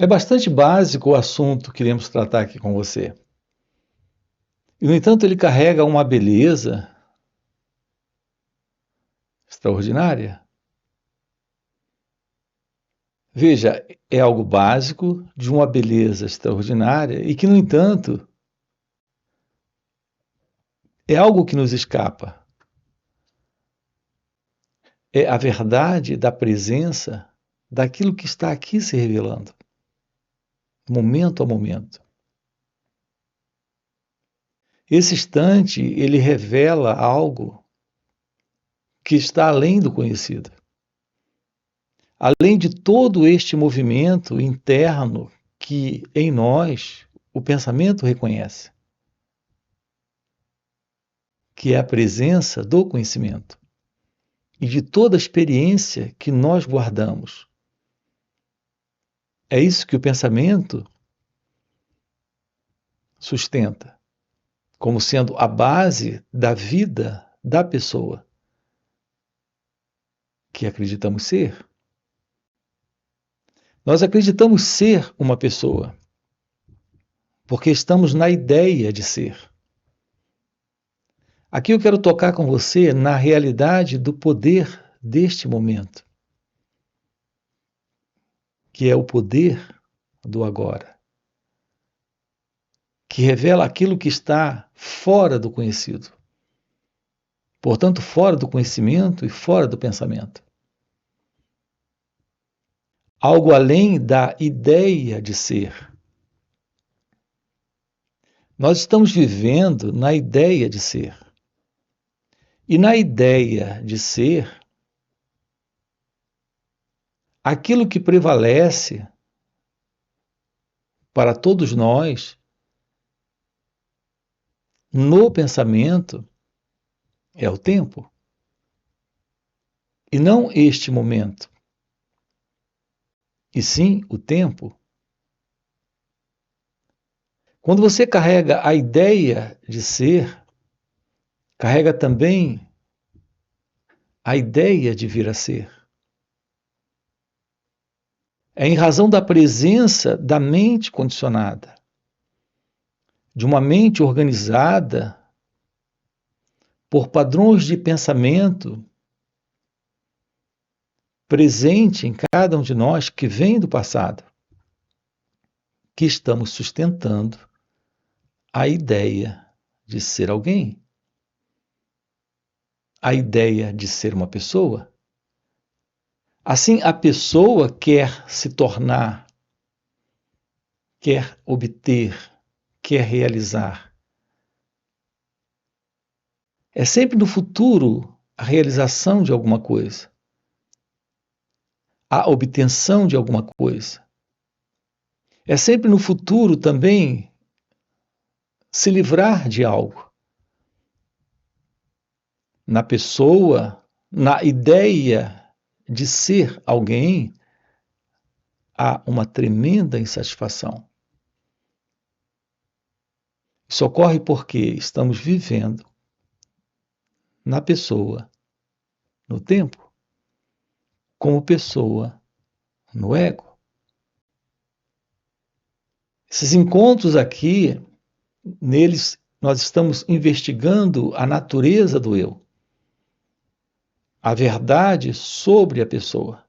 É bastante básico o assunto que iremos tratar aqui com você. E, no entanto, ele carrega uma beleza extraordinária. Veja, é algo básico, de uma beleza extraordinária e que, no entanto, é algo que nos escapa. É a verdade da presença daquilo que está aqui se revelando, momento a momento. Esse instante, ele revela algo que está além do conhecido. Além de todo este movimento interno que em nós o pensamento reconhece, que é a presença do conhecimento e de toda a experiência que nós guardamos. É isso que o pensamento sustenta, como sendo a base da vida da pessoa que acreditamos ser. Nós acreditamos ser uma pessoa, porque estamos na ideia de ser. Aqui eu quero tocar com você na realidade do poder deste momento, que é o poder do agora, que revela aquilo que está fora do conhecido, portanto, fora do conhecimento e fora do pensamento. Algo além da ideia de ser. Nós estamos vivendo na ideia de ser. E na ideia de ser, aquilo que prevalece para todos nós no pensamento é o tempo. E não este momento, e sim o tempo. Quando você carrega a ideia de ser, carrega também a ideia de vir a ser. É em razão da presença da mente condicionada, de uma mente organizada por padrões de pensamento presente em cada um de nós que vem do passado, que estamos sustentando a ideia de ser alguém, a ideia de ser uma pessoa. Assim, a pessoa quer se tornar, quer obter, quer realizar. É sempre no futuro a realização de alguma coisa, a obtenção de alguma coisa. É sempre no futuro também se livrar de algo. Na pessoa, na ideia de ser alguém, há uma tremenda insatisfação. Isso ocorre porque estamos vivendo na pessoa, no tempo, como pessoa, no ego. Esses encontros aqui, neles nós estamos investigando a natureza do eu, a verdade sobre a pessoa.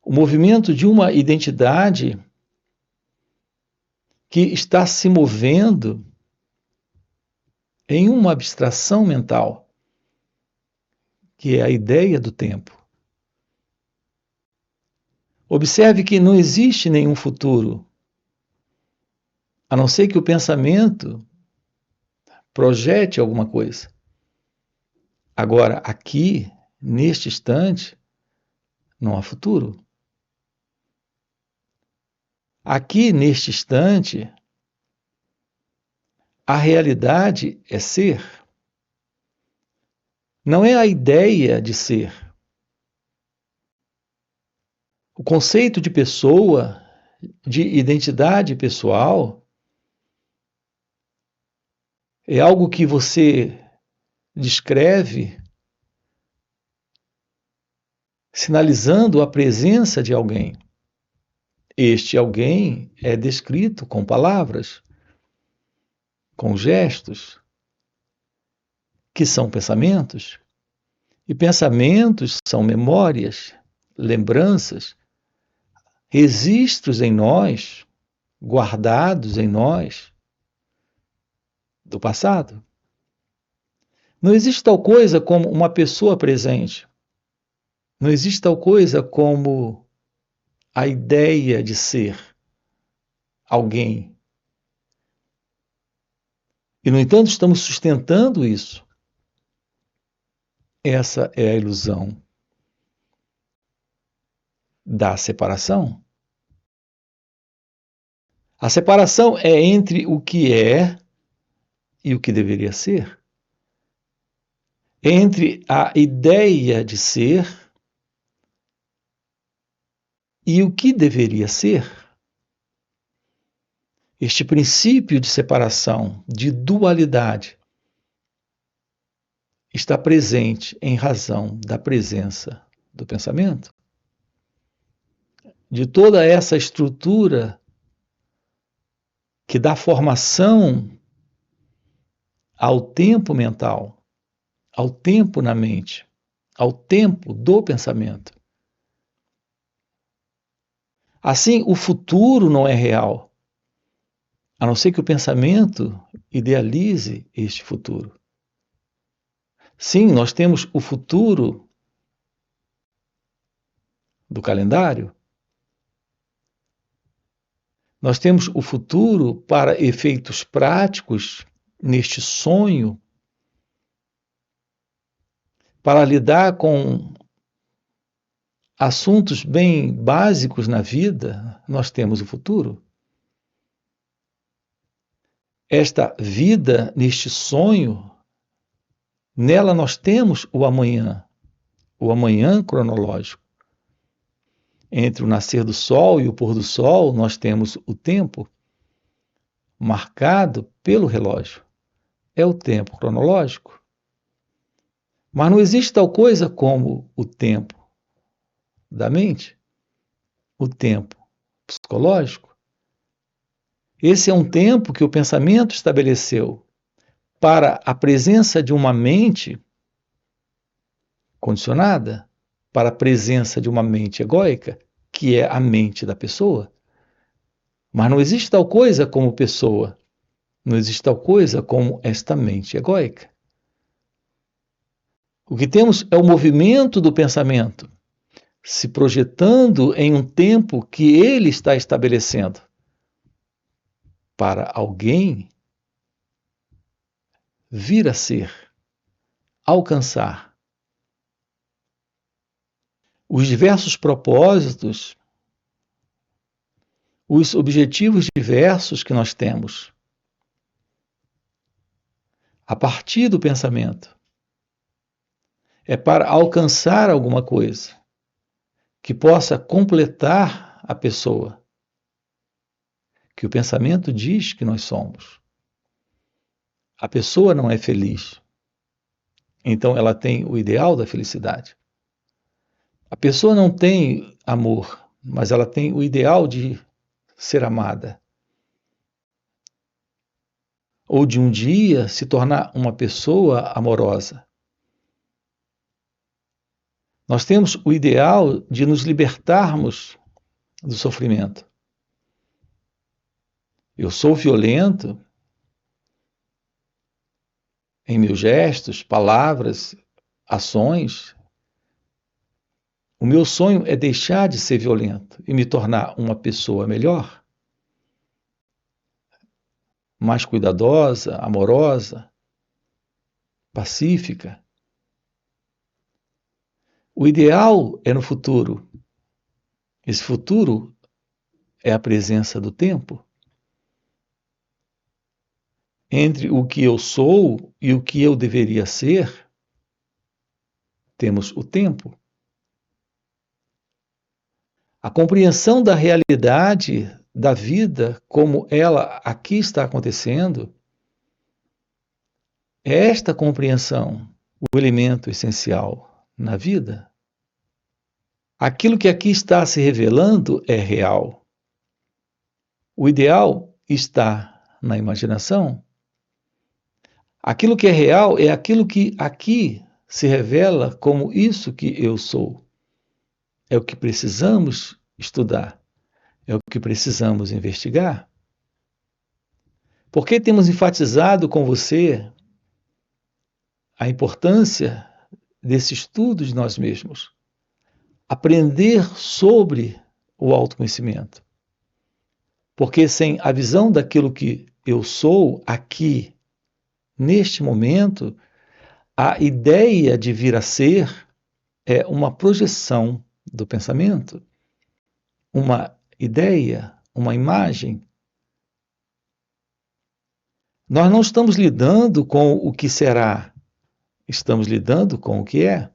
O movimento de uma identidade que está se movendo em uma abstração mental, que é a ideia do tempo. Observe que não existe nenhum futuro, a não ser que o pensamento projete alguma coisa. Agora, aqui, neste instante, não há futuro. Aqui, neste instante, a realidade é ser. Não é a ideia de ser. O conceito de pessoa, de identidade pessoal, é algo que você descreve sinalizando a presença de alguém. Este alguém é descrito com palavras, com gestos, que são pensamentos, e pensamentos são memórias, lembranças, registros em nós, guardados em nós, do passado. Não existe tal coisa como uma pessoa presente. Não existe tal coisa como a ideia de ser alguém. E, no entanto, estamos sustentando isso. Essa é a ilusão da separação. A separação é entre o que é e o que deveria ser. Entre a ideia de ser e o que deveria ser. Este princípio de separação, de dualidade, está presente em razão da presença do pensamento. De toda essa estrutura que dá formação ao tempo mental, ao tempo na mente, ao tempo do pensamento. Assim, o futuro não é real, a não ser que o pensamento idealize este futuro. Sim, nós temos o futuro do calendário, nós temos o futuro para efeitos práticos neste sonho, para lidar com assuntos bem básicos na vida, nós temos o futuro. Esta vida, neste sonho, nela nós temos o amanhã cronológico. Entre o nascer do sol e o pôr do sol, nós temos o tempo marcado pelo relógio. É o tempo cronológico. Mas não existe tal coisa como o tempo da mente, o tempo psicológico. Esse é um tempo que o pensamento estabeleceu para a presença de uma mente condicionada, para a presença de uma mente egóica, que é a mente da pessoa. Mas não existe tal coisa como pessoa, não existe tal coisa como esta mente egóica. O que temos é o movimento do pensamento, se projetando em um tempo que ele está estabelecendo para alguém vir a ser, alcançar. Os diversos propósitos, os objetivos diversos que nós temos a partir do pensamento é para alcançar alguma coisa que possa completar a pessoa que o pensamento diz que nós somos. A pessoa não é feliz, então ela tem o ideal da felicidade. A pessoa não tem amor, mas ela tem o ideal de ser amada. Ou de um dia se tornar uma pessoa amorosa. Nós temos o ideal de nos libertarmos do sofrimento. Eu sou violento em meus gestos, palavras, ações. O meu sonho é deixar de ser violento e me tornar uma pessoa melhor, mais cuidadosa, amorosa, pacífica. O ideal é no futuro. Esse futuro é a presença do tempo. Entre o que eu sou e o que eu deveria ser, temos o tempo. A compreensão da realidade da vida como ela aqui está acontecendo, é esta compreensão o elemento essencial na vida. Aquilo que aqui está se revelando é real. O ideal está na imaginação. Aquilo que é real é aquilo que aqui se revela como isso que eu sou. É o que precisamos estudar, é o que precisamos investigar. Por que temos enfatizado com você a importância desse estudo de nós mesmos? Aprender sobre o autoconhecimento. Porque sem a visão daquilo que eu sou aqui, neste momento, a ideia de vir a ser é uma projeção do pensamento, uma ideia, uma imagem. Nós não estamos lidando com o que será, estamos lidando com o que é.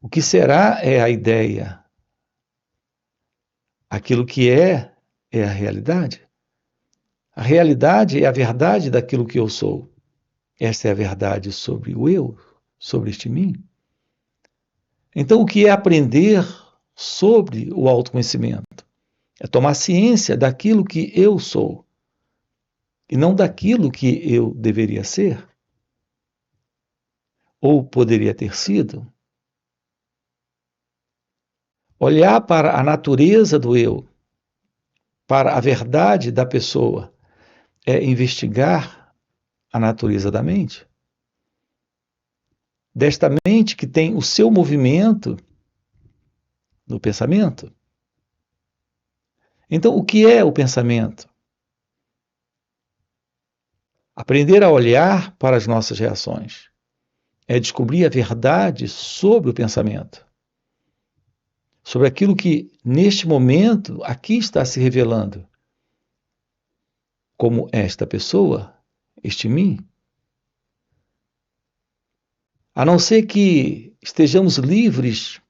O que será é a ideia. Aquilo que é a realidade. A realidade é a verdade daquilo que eu sou. Esta é a verdade sobre o eu, sobre este mim. Então, o que é aprender sobre o autoconhecimento? É tomar ciência daquilo que eu sou e não daquilo que eu deveria ser ou poderia ter sido. Olhar para a natureza do eu, para a verdade da pessoa, é investigar a natureza da mente. Desta mente que tem o seu movimento no pensamento. Então, o que é o pensamento? Aprender a olhar para as nossas reações é descobrir a verdade sobre o pensamento, sobre aquilo que, neste momento, aqui está se revelando, como esta pessoa, este mim. A não ser que estejamos livres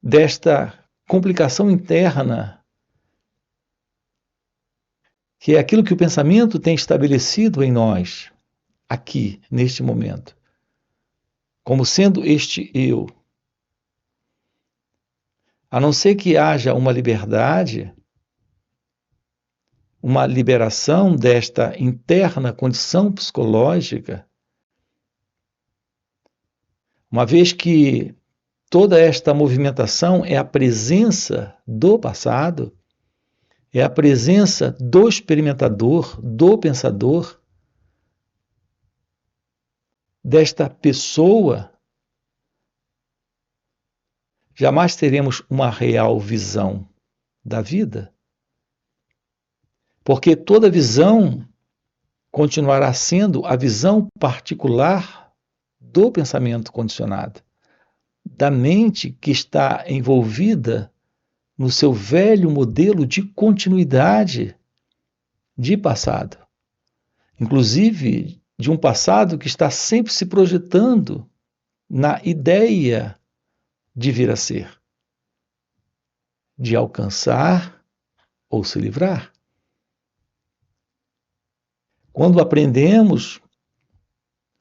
desta complicação interna, que é aquilo que o pensamento tem estabelecido em nós, aqui, neste momento, como sendo este eu. A não ser que haja uma liberdade, uma liberação desta interna condição psicológica, uma vez que toda esta movimentação é a presença do passado, é a presença do experimentador, do pensador, desta pessoa, jamais teremos uma real visão da vida. Porque toda visão continuará sendo a visão particular do pensamento condicionado, da mente que está envolvida no seu velho modelo de continuidade de passado. Inclusive, de um passado que está sempre se projetando na ideia de vir a ser, de alcançar ou se livrar. Quando aprendemos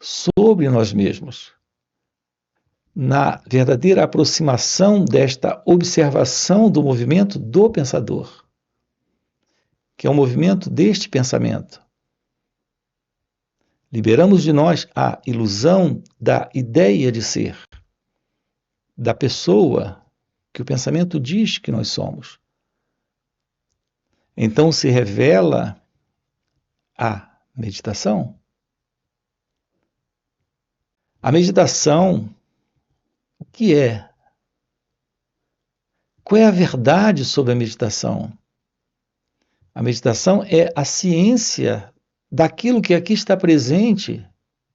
sobre nós mesmos, na verdadeira aproximação desta observação do movimento do pensador, que é o movimento deste pensamento, liberamos de nós a ilusão da ideia de ser, da pessoa que o pensamento diz que nós somos. Então se revela a meditação. A meditação, o que é? Qual é a verdade sobre a meditação? A meditação é a ciência daquilo que aqui está presente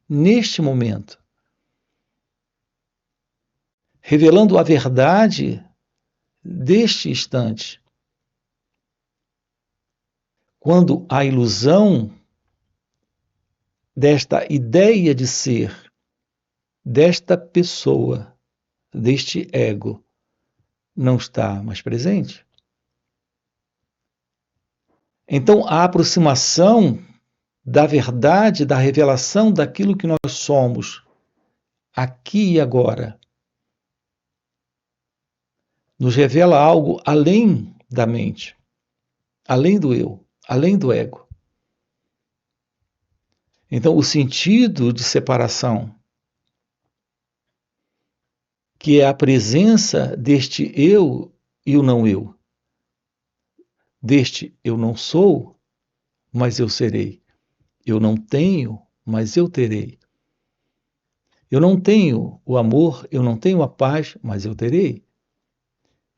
neste momento, revelando a verdade deste instante. Quando a ilusão desta ideia de ser, desta pessoa, deste ego, não está mais presente. Então, a aproximação da verdade, da revelação daquilo que nós somos, aqui e agora, nos revela algo além da mente. além do eu, além do ego. Então, o sentido de separação, que é a presença deste eu e o não eu, deste eu não sou, mas eu serei. Eu não tenho, mas eu terei. Eu não tenho o amor, eu não tenho a paz, mas eu terei.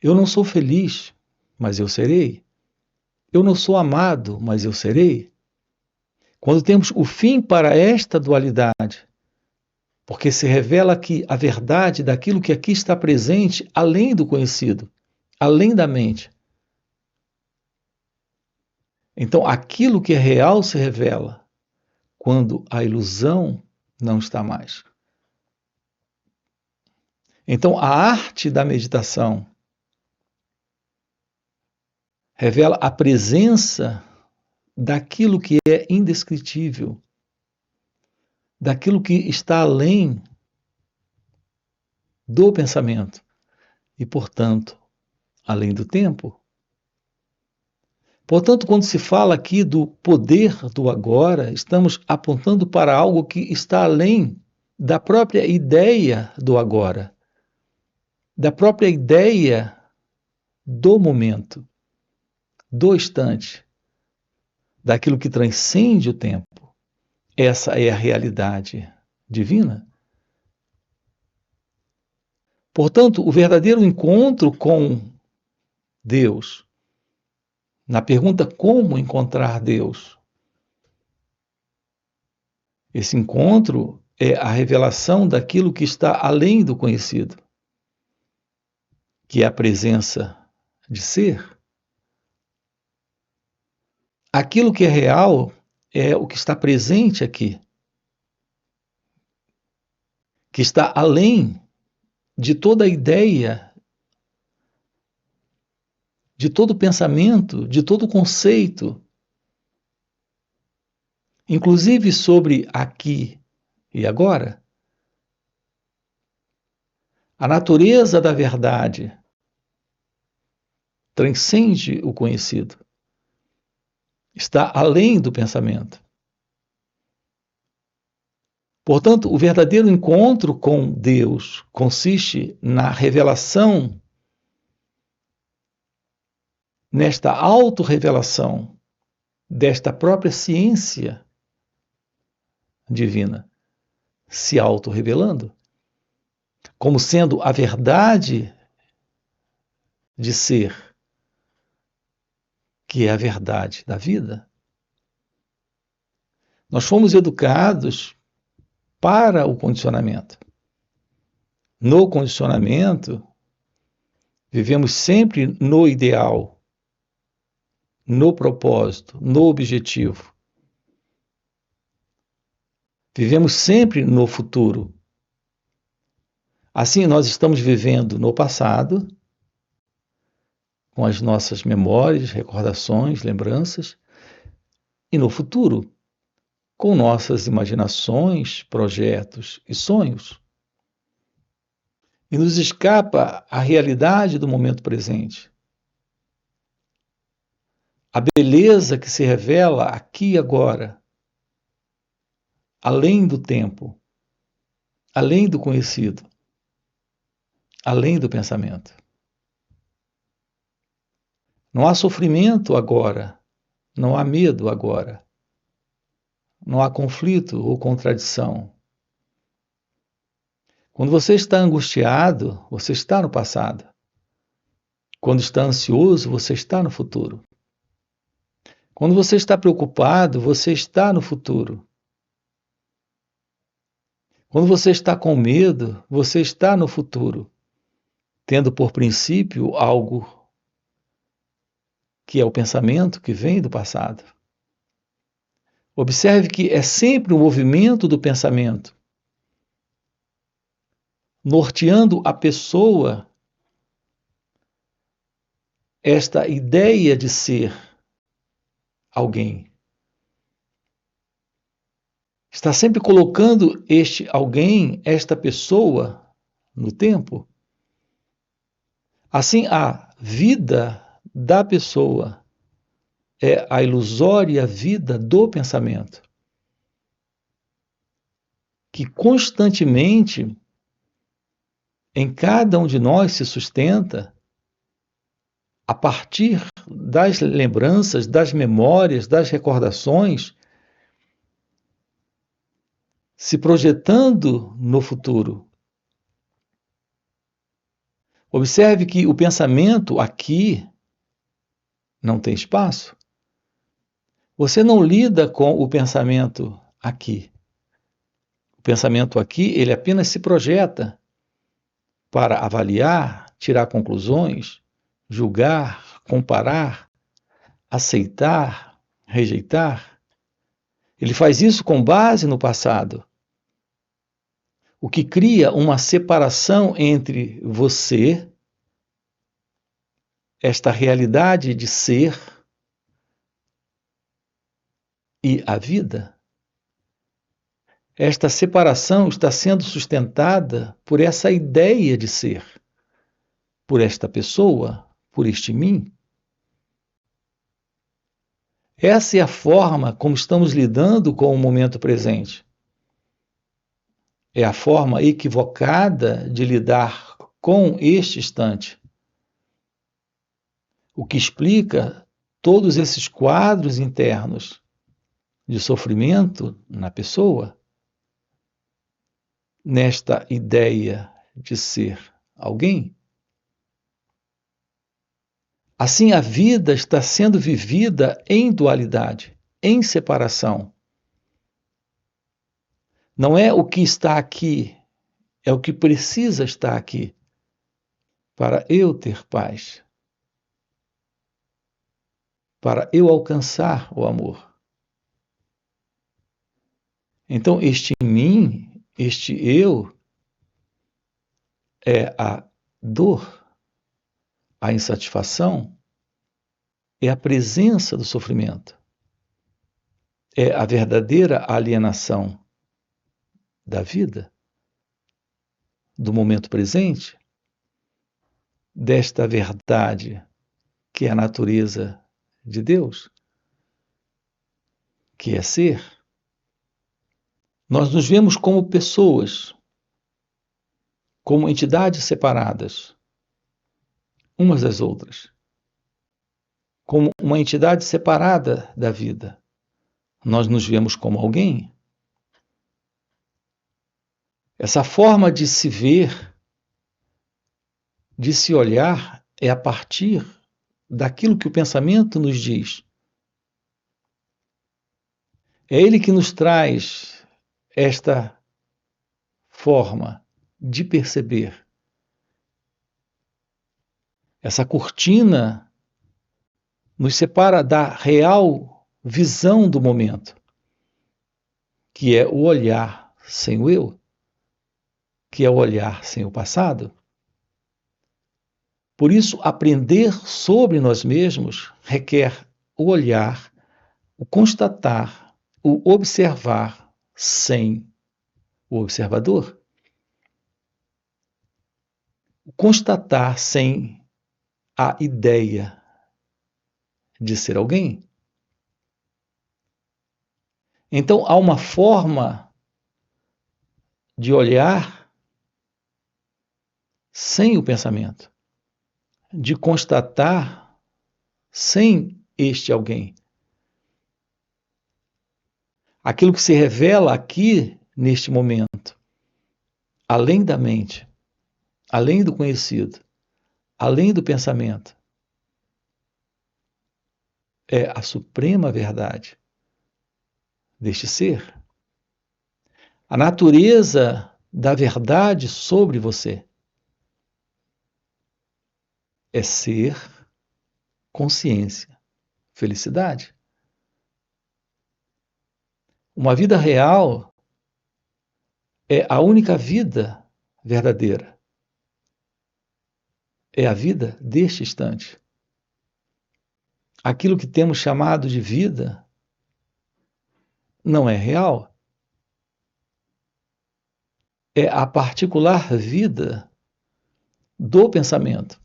Eu não sou feliz, mas eu serei. Eu não sou amado, mas eu serei. Quando temos o fim para esta dualidade, porque se revela aqui a verdade daquilo que aqui está presente, além do conhecido, além da mente. Então, aquilo que é real se revela quando a ilusão não está mais. Então, a arte da meditação revela a presença daquilo que é indescritível, daquilo que está além do pensamento e, portanto, além do tempo. Portanto, quando se fala aqui do poder do agora, estamos apontando para algo que está além da própria ideia do agora, da própria ideia do momento, do instante, daquilo que transcende o tempo. Essa é a realidade divina. Portanto, o verdadeiro encontro com Deus, na pergunta como encontrar Deus, esse encontro é a revelação daquilo que está além do conhecido, que é a presença de ser. Aquilo que é real é o que está presente aqui, que está além de toda a ideia, de todo pensamento, de todo conceito, inclusive sobre aqui e agora. A natureza da verdade transcende o conhecido, está além do pensamento. Portanto, o verdadeiro encontro com Deus consiste na revelação, nesta autorrevelação desta própria ciência divina, se autorrevelando, como sendo a verdade de ser, que é a verdade da vida. Nós fomos educados para o condicionamento. No condicionamento, vivemos sempre no ideal, no propósito, no objetivo. Vivemos sempre no futuro. Assim, nós estamos vivendo no passado, com as nossas memórias, recordações, lembranças, e no futuro, com nossas imaginações, projetos e sonhos. E nos escapa a realidade do momento presente. A beleza que se revela aqui e agora, além do tempo, além do conhecido, além do pensamento. Não há sofrimento agora, não há medo agora, não há conflito ou contradição. Quando você está angustiado, você está no passado. Quando está ansioso, você está no futuro. Quando você está preocupado, você está no futuro. Quando você está com medo, você está no futuro, tendo por princípio algo que é o pensamento que vem do passado. Observe que é sempre o movimento do pensamento, norteando a pessoa esta ideia de ser alguém. Está sempre colocando este alguém, esta pessoa, no tempo. Assim, a vida da pessoa é a ilusória vida do pensamento, que constantemente em cada um de nós se sustenta a partir das lembranças, das memórias, das recordações, se projetando no futuro. Observe que o pensamento aqui não tem espaço. Você não lida com o pensamento aqui. O pensamento aqui, ele apenas se projeta para avaliar, tirar conclusões, julgar, comparar, aceitar, rejeitar. Ele faz isso com base no passado, o que cria uma separação entre você, esta realidade de ser, e a vida. Esta separação está sendo sustentada por essa ideia de ser, por esta pessoa, por este mim. Essa é a forma como estamos lidando com o momento presente. É a forma equivocada de lidar com este instante. O que explica todos esses quadros internos de sofrimento na pessoa, nesta ideia de ser alguém. Assim, a vida está sendo vivida em dualidade, em separação. Não é o que está aqui, é o que precisa estar aqui para eu ter paz, para eu alcançar o amor. Então, este mim, este eu, é a dor, a insatisfação, é a presença do sofrimento, é a verdadeira alienação da vida, do momento presente, desta verdade que é a natureza de Deus, que é ser. Nós nos vemos como pessoas, como entidades separadas, umas das outras, como uma entidade separada da vida. Nós nos vemos como alguém. Essa forma de se ver, de se olhar, é a partir daquilo que o pensamento nos diz. É ele que nos traz esta forma de perceber. Essa cortina nos separa da real visão do momento, que é o olhar sem o eu, que é o olhar sem o passado. Por isso, aprender sobre nós mesmos requer o olhar, o constatar, o observar sem o observador. O constatar sem a ideia de ser alguém. Então, há uma forma de olhar sem o pensamento, de constatar sem este alguém. Aquilo que se revela aqui, neste momento, além da mente, além do conhecido, além do pensamento, é a suprema verdade deste ser. A natureza da verdade sobre você é ser, consciência, felicidade. Uma vida real é a única vida verdadeira. É a vida deste instante. Aquilo que temos chamado de vida não é real. É a particular vida do pensamento.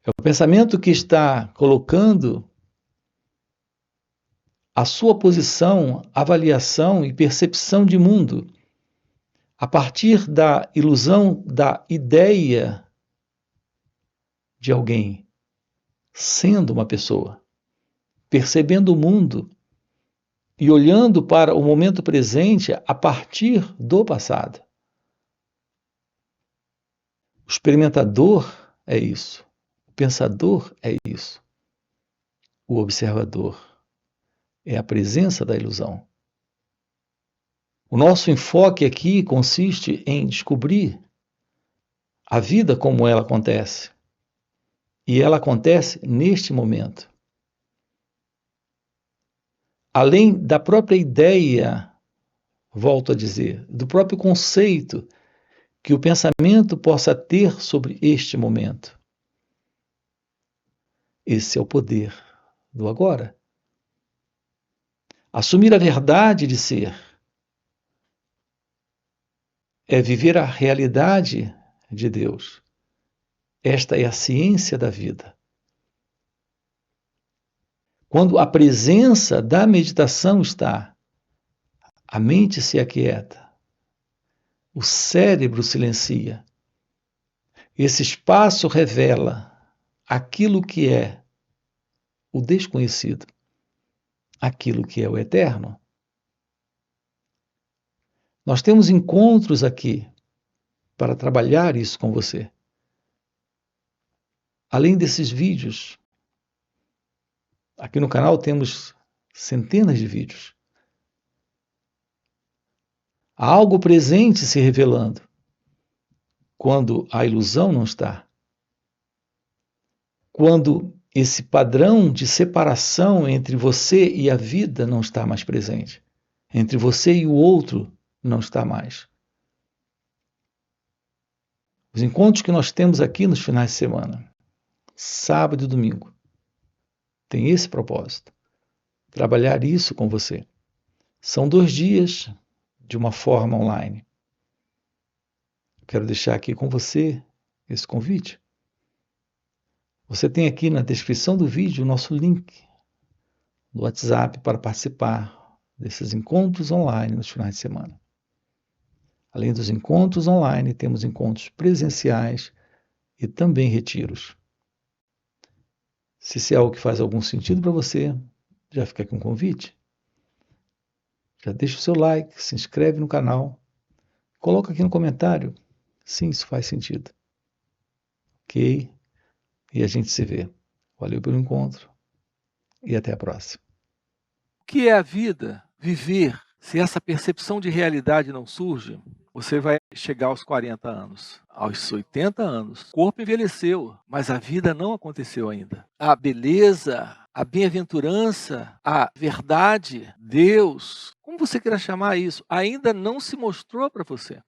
É o pensamento que está colocando a sua posição, avaliação e percepção de mundo a partir da ilusão da ideia de alguém sendo uma pessoa, percebendo o mundo e olhando para o momento presente a partir do passado. O experimentador é isso, o pensador é isso, o observador é a presença da ilusão. O nosso enfoque aqui consiste em descobrir a vida como ela acontece. E ela acontece neste momento. Além da própria ideia, volto a dizer, do próprio conceito que o pensamento possa ter sobre este momento. Esse é o poder do agora. Assumir a verdade de ser é viver a realidade de Deus. Esta é a ciência da vida. Quando a presença da meditação está, a mente se aquieta, o cérebro silencia. Esse espaço revela aquilo que é o desconhecido, aquilo que é o eterno. Nós temos encontros aqui para trabalhar isso com você. Além desses vídeos, aqui no canal temos centenas de vídeos. Há algo presente se revelando quando a ilusão não está. Quando esse padrão de separação entre você e a vida não está mais presente. Entre você e o outro não está mais. Os encontros que nós temos aqui nos finais de semana, sábado e domingo, tem esse propósito. Trabalhar isso com você. São 2 dias de uma forma online. Quero deixar aqui com você esse convite. Você tem aqui na descrição do vídeo o nosso link do WhatsApp para participar desses encontros online nos finais de semana. Além dos encontros online, temos encontros presenciais e também retiros. Se isso é algo que faz algum sentido para você, já fica aqui um convite. Já deixa o seu like, se inscreve no canal, coloca aqui no comentário, sim, isso faz sentido. Ok? E a gente se vê. Valeu pelo encontro e até a próxima. O que é a vida? Viver. Se essa percepção de realidade não surge, você vai chegar aos 40 anos, aos 80 anos. O corpo envelheceu, mas a vida não aconteceu ainda. A beleza, a bem-aventurança, a verdade, Deus, como você queira chamar isso, ainda não se mostrou para você.